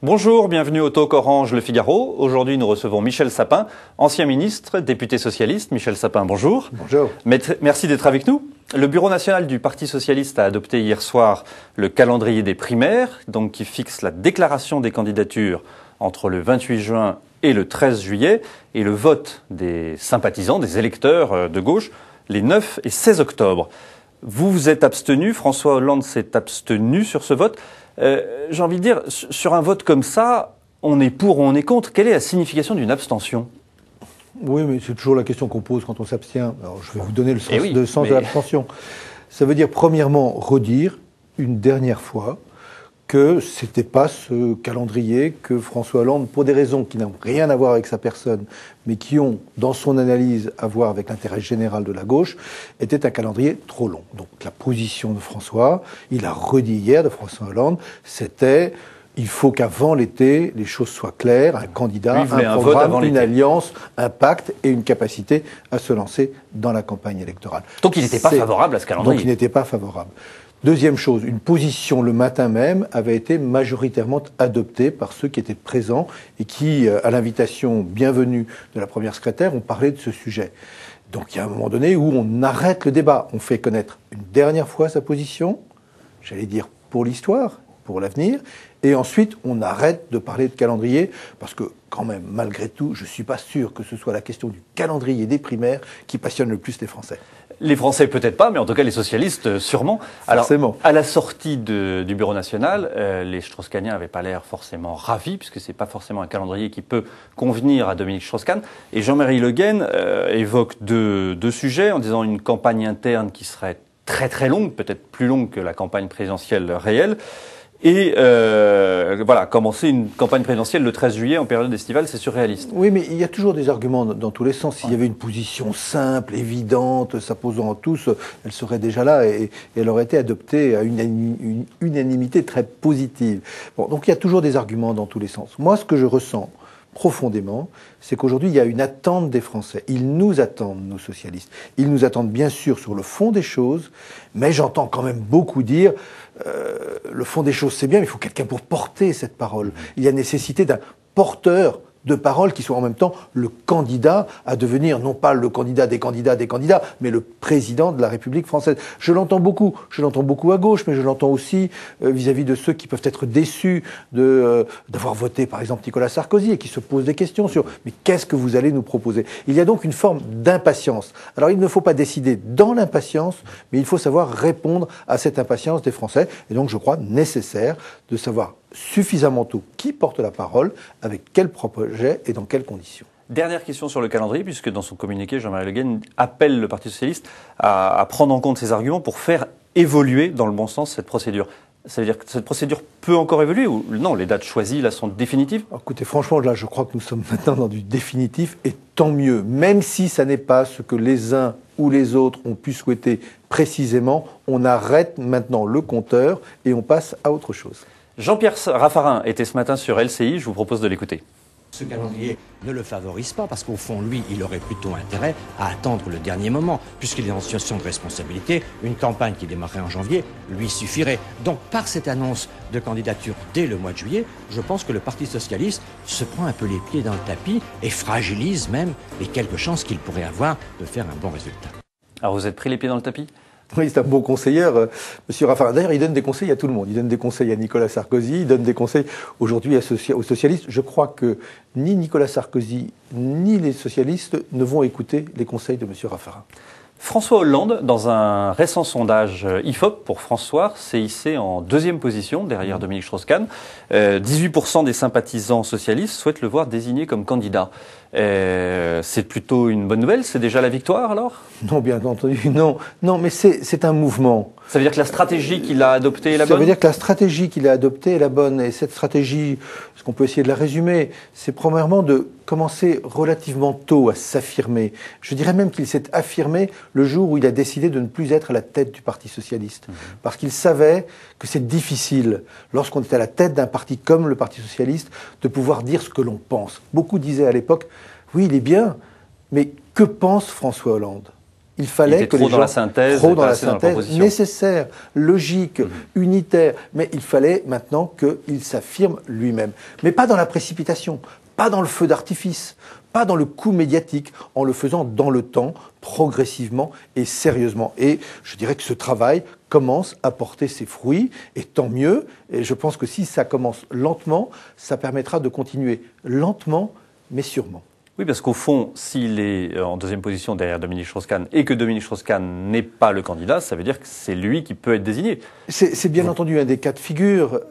Bonjour, bienvenue au Talk Orange Le Figaro. Aujourd'hui, nous recevons Michel Sapin, ancien ministre, député socialiste. Michel Sapin, bonjour. Bonjour. Merci d'être avec nous. Le Bureau national du Parti socialiste a adopté hier soir le calendrier des primaires, donc qui fixe la déclaration des candidatures entre le 28 juin et le 13 juillet, et le vote des sympathisants, des électeurs de gauche, les 9 et 16 octobre. Vous vous êtes abstenu, François Hollande s'est abstenu sur ce vote. J'ai envie de dire, sur un vote comme ça, on est pour ou on est contre. Quelle est la signification d'une abstention ? Oui, mais c'est toujours la question qu'on pose quand on s'abstient. Alors, je vais vous donner le sens de l'abstention. Ça veut dire, premièrement, redire une dernière fois que c'était pas ce calendrier que François Hollande, pour des raisons qui n'ont rien à voir avec sa personne, mais qui ont, dans son analyse, à voir avec l'intérêt général de la gauche, était un calendrier trop long. Donc la position de François, il a redit hier de François Hollande, c'était il faut qu'avant l'été, les choses soient claires, un candidat, un programme, une alliance, un pacte et une capacité à se lancer dans la campagne électorale. Donc il n'était pas favorable à ce calendrier. Donc il n'était pas favorable. Deuxième chose, une position le matin même avait été majoritairement adoptée par ceux qui étaient présents et qui, à l'invitation bienvenue de la première secrétaire, ont parlé de ce sujet. Donc il y a un moment donné où on arrête le débat, on fait connaître une dernière fois sa position, j'allais dire pour l'histoire, pour l'avenir, et ensuite on arrête de parler de calendrier, parce que quand même, malgré tout, je ne suis pas sûr que ce soit la question du calendrier des primaires qui passionne le plus les Français. Les Français peut-être pas, mais en tout cas les socialistes sûrement. Alors, forcément. À la sortie du Bureau national, les Strauss-Kahniens n'avaient pas l'air forcément ravis, puisque c'est pas forcément un calendrier qui peut convenir à Dominique Strauss-Kahn. Et Jean-Marie Le Guen évoque deux sujets en disant une campagne interne qui serait très très longue, peut-être plus longue que la campagne présidentielle réelle. Et voilà, commencer une campagne présidentielle le 13 juillet en période estivale, c'est surréaliste. Oui, mais il y a toujours des arguments dans tous les sens. S'il y avait une position simple, évidente, s'imposant à tous, elle serait déjà là et elle aurait été adoptée à une unanimité très positive. Bon, donc il y a toujours des arguments dans tous les sens. Moi, ce que je ressens profondément, c'est qu'aujourd'hui, il y a une attente des Français. Ils nous attendent, nos socialistes. Ils nous attendent bien sûr sur le fond des choses, mais j'entends quand même beaucoup dire le fond des choses, c'est bien, mais il faut quelqu'un pour porter cette parole. Il y a nécessité d'un porteur de parole qui soit en même temps le candidat à devenir, non pas le candidat, mais le président de la République française. Je l'entends beaucoup à gauche, mais je l'entends aussi vis-à-vis de ceux qui peuvent être déçus d'avoir voté, par exemple, Nicolas Sarkozy, et qui se posent des questions sur « mais qu'est-ce que vous allez nous proposer ?» Il y a donc une forme d'impatience. Alors il ne faut pas décider dans l'impatience, mais il faut savoir répondre à cette impatience des Français, et donc je crois nécessaire de savoir suffisamment tôt qui porte la parole, avec quel projet et dans quelles conditions. Dernière question sur le calendrier, puisque dans son communiqué, Jean-Marie Le Guen appelle le Parti socialiste à prendre en compte ces arguments pour faire évoluer dans le bon sens cette procédure. Ça veut dire que cette procédure peut encore évoluer ou non, les dates choisies là sont définitives ? Alors, écoutez, franchement, là, je crois que nous sommes maintenant dans du définitif, et tant mieux. Même si ça n'est pas ce que les uns ou les autres ont pu souhaiter précisément, on arrête maintenant le compteur et on passe à autre chose. Jean-Pierre Raffarin était ce matin sur LCI, je vous propose de l'écouter. Ce calendrier ne le favorise pas parce qu'au fond, lui, il aurait plutôt intérêt à attendre le dernier moment. Puisqu'il est en situation de responsabilité, une campagne qui démarrait en janvier lui suffirait. Donc, par cette annonce de candidature dès le mois de juillet, je pense que le Parti socialiste se prend un peu les pieds dans le tapis et fragilise même les quelques chances qu'il pourrait avoir de faire un bon résultat. Alors, vous êtes pris les pieds dans le tapis ? Oui, c'est un bon conseiller, Monsieur Raffarin. D'ailleurs, il donne des conseils à tout le monde. Il donne des conseils à Nicolas Sarkozy, il donne des conseils aujourd'hui aux socialistes. Je crois que ni Nicolas Sarkozy, ni les socialistes ne vont écouter les conseils de Monsieur Raffarin. François Hollande, dans un récent sondage IFOP pour François, s'est hissé en deuxième position derrière Dominique Strauss-Kahn. 18% des sympathisants socialistes souhaitent le voir désigné comme candidat. C'est plutôt une bonne nouvelle, c'est déjà la victoire alors ? Non, bien entendu, non. Non, mais c'est un mouvement. Ça veut dire que la stratégie qu'il a adoptée est la bonne ? Ça veut dire que la stratégie qu'il a adoptée est la bonne. Et cette stratégie, est-ce qu'on peut essayer de la résumer ? C'est premièrement de commencer relativement tôt à s'affirmer. Je dirais même qu'il s'est affirmé le jour où il a décidé de ne plus être à la tête du Parti socialiste. Parce qu'il savait que c'est difficile, lorsqu'on est à la tête d'un parti comme le Parti socialiste, de pouvoir dire ce que l'on pense. Beaucoup disaient à l'époque, oui, il est bien, mais que pense François Hollande ? Il fallait que les gens... Trop dans la synthèse, trop dans la synthèse nécessaire, logique, unitaire. Mais il fallait maintenant qu'il s'affirme lui-même. Mais pas dans la précipitation, pas dans le feu d'artifice, pas dans le coup médiatique, en le faisant dans le temps, progressivement et sérieusement. Et je dirais que ce travail commence à porter ses fruits, et tant mieux. Et je pense que si ça commence lentement, ça permettra de continuer lentement, mais sûrement. Oui, parce qu'au fond, s'il est en deuxième position derrière Dominique Strauss-Kahn et que Dominique Strauss-Kahn n'est pas le candidat, ça veut dire que c'est lui qui peut être désigné. C'est bien entendu un des cas de figure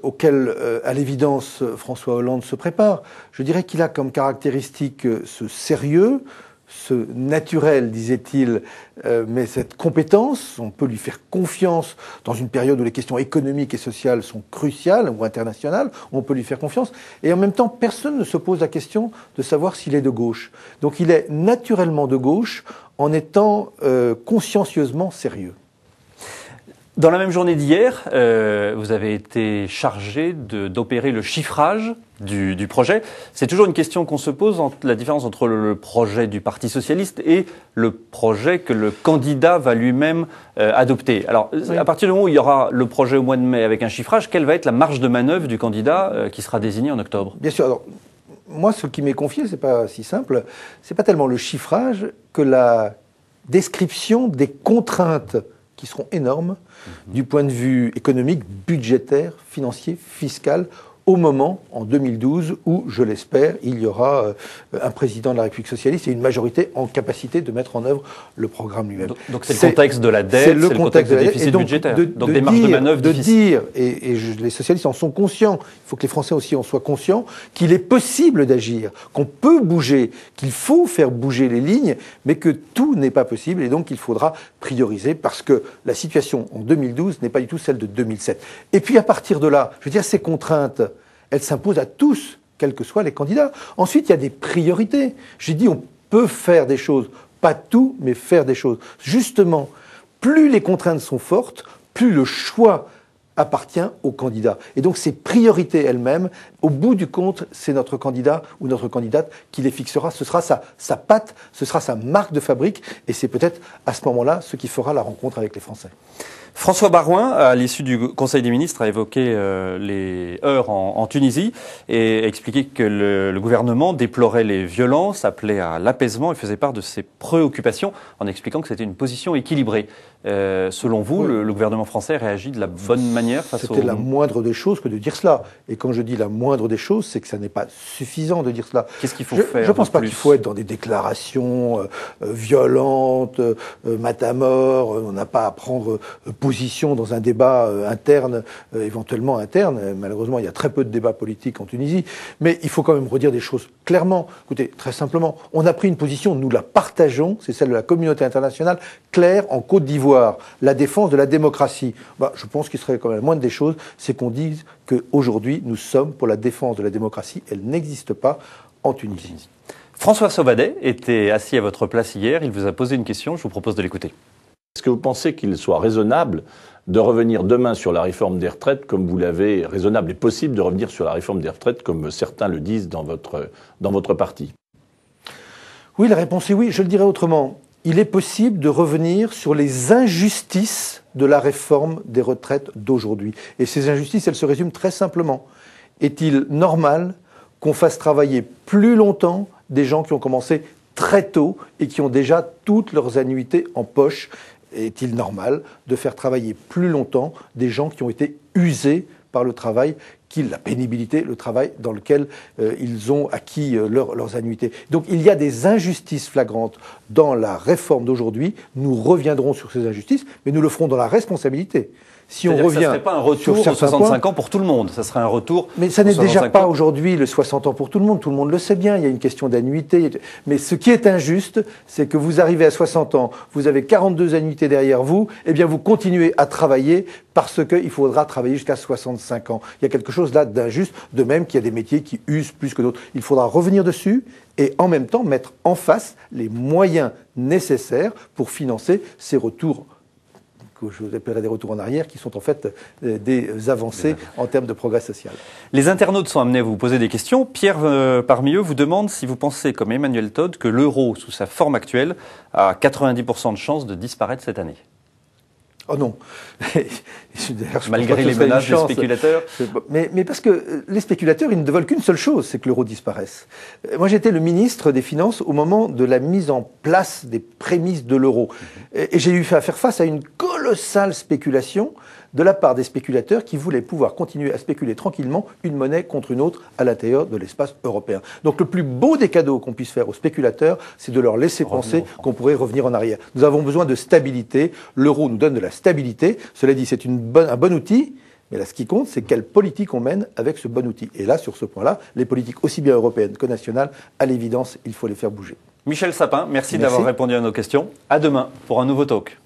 auxquels, à l'évidence, François Hollande se prépare. Je dirais qu'il a comme caractéristique ce sérieux, ce naturel, disait-il, mais cette compétence, on peut lui faire confiance dans une période où les questions économiques et sociales sont cruciales, ou internationales, on peut lui faire confiance. Et en même temps, personne ne se pose la question de savoir s'il est de gauche. Donc il est naturellement de gauche en étant consciencieusement sérieux. Dans la même journée d'hier, vous avez été chargé d'opérer le chiffrage du projet. C'est toujours une question qu'on se pose, la différence entre le projet du Parti socialiste et le projet que le candidat va lui-même adopter. Alors, oui. À partir du moment où il y aura le projet au mois de mai avec un chiffrage, quelle va être la marge de manœuvre du candidat qui sera désigné en octobre? Bien sûr. Alors, moi, ce qui m'est confié, c'est pas si simple. C'est pas tellement le chiffrage que la description des contraintes qui seront énormes du point de vue économique, budgétaire, financier, fiscal, au moment, en 2012, où, je l'espère, il y aura un président de la République socialiste et une majorité en capacité de mettre en œuvre le programme lui-même. Donc c'est le contexte de la dette, c'est le contexte du déficit budgétaire. Donc des marges de manœuvre difficiles. Les socialistes en sont conscients, il faut que les Français aussi en soient conscients, qu'il est possible d'agir, qu'on peut bouger, qu'il faut faire bouger les lignes, mais que tout n'est pas possible et donc il faudra prioriser parce que la situation en 2012 n'est pas du tout celle de 2007. Et puis à partir de là, je veux dire, ces contraintes, elles s'imposent à tous, quels que soient les candidats. Ensuite, il y a des priorités. J'ai dit, on peut faire des choses. Pas tout, mais faire des choses. Justement, plus les contraintes sont fortes, plus le choix appartient au candidat. Et donc, ces priorités elles-mêmes, au bout du compte, c'est notre candidat ou notre candidate qui les fixera. Ce sera sa patte, ce sera sa marque de fabrique. Et c'est peut-être à ce moment-là ce qui fera la rencontre avec les Français. François Baroin, à l'issue du Conseil des ministres, a évoqué les heurts en Tunisie et a expliqué que le gouvernement déplorait les violences, appelait à l'apaisement et faisait part de ses préoccupations en expliquant que c'était une position équilibrée. Selon vous, oui, le gouvernement français réagit de la bonne manière face au... C'était la moindre des choses que de dire cela. Et quand je dis la moindre des choses, c'est que ça n'est pas suffisant de dire cela. Qu'est-ce qu'il faut faire? Je ne pense pas qu'il faut être dans des déclarations violentes, matamor. On n'a pas à prendre position dans un débat interne, éventuellement interne. Malheureusement, il y a très peu de débats politiques en Tunisie. Mais il faut quand même redire des choses clairement. Écoutez, très simplement, on a pris une position, nous la partageons, c'est celle de la communauté internationale, claire en Côte d'Ivoire, la défense de la démocratie. Je pense qu'il serait quand même la moindre des choses, c'est qu'on dise qu'aujourd'hui, nous sommes pour la défense de la démocratie. Elle n'existe pas en Tunisie. François Sauvadet était assis à votre place hier. Il vous a posé une question. Je vous propose de l'écouter. Est-ce que vous pensez qu'il soit raisonnable de revenir demain sur la réforme des retraites, comme vous l'avez, raisonnable et possible de revenir sur la réforme des retraites, comme certains le disent dans votre parti? Oui, la réponse est oui. Je le dirais autrement. Il est possible de revenir sur les injustices de la réforme des retraites d'aujourd'hui. Et ces injustices, elles se résument très simplement. Est-il normal qu'on fasse travailler plus longtemps des gens qui ont commencé très tôt et qui ont déjà toutes leurs annuités en poche? Est-il normal de faire travailler plus longtemps des gens qui ont été usés par le travail, la pénibilité, le travail dans lequel ils ont acquis leurs annuités? Donc il y a des injustices flagrantes dans la réforme d'aujourd'hui. Nous reviendrons sur ces injustices, mais nous le ferons dans la responsabilité. Si on revient, ça ne serait pas un retour aux 65 ans pour tout le monde, ça serait un retour. Mais ça n'est déjà pas aujourd'hui le 60 ans pour tout le monde le sait bien, il y a une question d'annuité. Mais ce qui est injuste, c'est que vous arrivez à 60 ans, vous avez 42 annuités derrière vous, et bien vous continuez à travailler parce qu'il faudra travailler jusqu'à 65 ans. Il y a quelque chose là d'injuste, de même qu'il y a des métiers qui usent plus que d'autres. Il faudra revenir dessus et en même temps mettre en face les moyens nécessaires pour financer ces retours que je appellerais des retours en arrière, qui sont en fait des avancées en termes de progrès social. Les internautes sont amenés à vous poser des questions. Pierre, parmi eux, vous demande si vous pensez, comme Emmanuel Todd, que l'euro, sous sa forme actuelle, a 90% de chances de disparaître cette année. Oh non. Malgré les menaces des spéculateurs. Mais parce que les spéculateurs, ils ne veulent qu'une seule chose, c'est que l'euro disparaisse. Moi, j'étais le ministre des Finances au moment de la mise en place des prémices de l'euro. Et j'ai eu à faire face à une colossale spéculation de la part des spéculateurs qui voulaient pouvoir continuer à spéculer tranquillement une monnaie contre une autre à l'intérieur de l'espace européen. Donc le plus beau des cadeaux qu'on puisse faire aux spéculateurs, c'est de leur laisser penser qu'on pourrait revenir en arrière. Nous avons besoin de stabilité. L'euro nous donne de la stabilité. Cela dit, c'est un bon outil. Mais là, ce qui compte, c'est quelle politique on mène avec ce bon outil. Et là, sur ce point-là, les politiques aussi bien européennes que nationales, à l'évidence, il faut les faire bouger. Michel Sapin, merci d'avoir répondu à nos questions. À demain pour un nouveau talk.